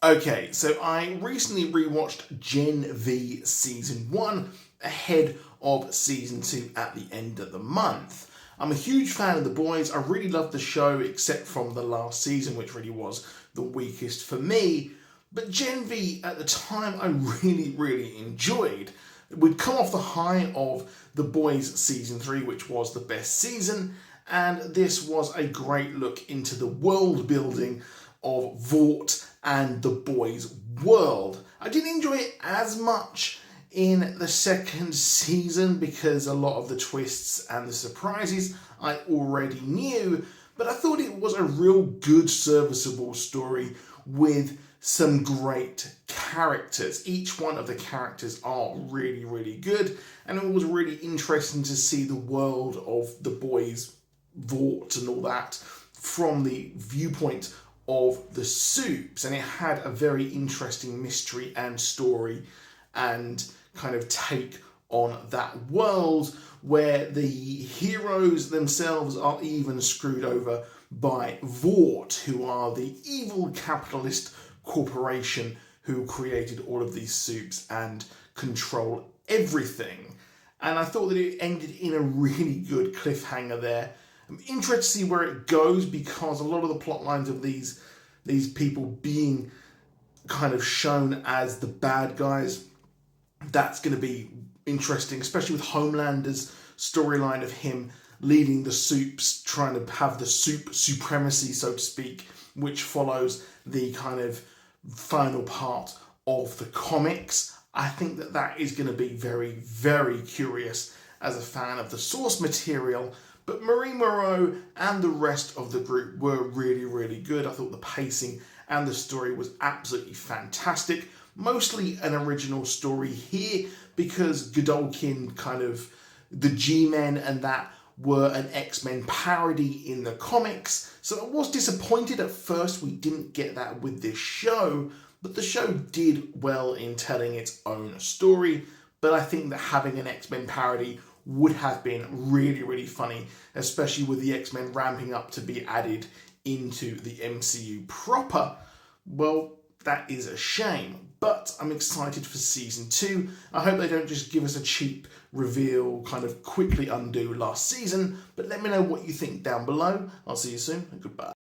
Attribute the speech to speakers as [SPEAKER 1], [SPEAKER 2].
[SPEAKER 1] Okay, so I recently rewatched Gen V Season 1 ahead of Season 2 at the end of the month. I'm a huge fan of The Boys. I really loved the show, except from the last season, which really was the weakest for me. But Gen V, at the time, I really enjoyed. We'd come off the high of The Boys Season 3, which was the best season, and this was a great look into the world building of Vought and the Boys' world. I didn't enjoy it as much in the second season because a lot of the twists and the surprises I already knew, but I thought it was a real good, serviceable story with some great characters. Each one of the characters are really good, and it was really interesting to see the world of the Boys' Vought and all that from the viewpoint of the Supes, and it had a very interesting mystery and story and kind of take on that world where the heroes themselves are even screwed over by Vought, who are the evil capitalist corporation who created all of these Supes and control everything. And I thought that it ended in a really good cliffhanger there. I'm interested to see where it goes, because a lot of the plot lines of these people being kind of shown as the bad guys, that's going to be interesting, especially with Homelander's storyline of him leading the Supes, trying to have the Supe supremacy, so to speak, which follows the kind of final part of the comics. I think that that is going to be very curious as a fan of the source material. But Marie Moreau and the rest of the group were really good. I thought the pacing and the story was absolutely fantastic. Mostly an original story here, because Godolkin, kind of the G-Men and that, were an X-Men parody in the comics. So I was disappointed at first we didn't get that with this show, but the show did well in telling its own story. But I think that having an X-Men parody would have been really funny, especially with the X-Men ramping up to be added into the MCU proper. Well, that is a shame, but I'm excited for Season 2. I hope they don't just give us a cheap reveal, kind of quickly undo last season, but let me know what you think down below. I'll see you soon, and goodbye.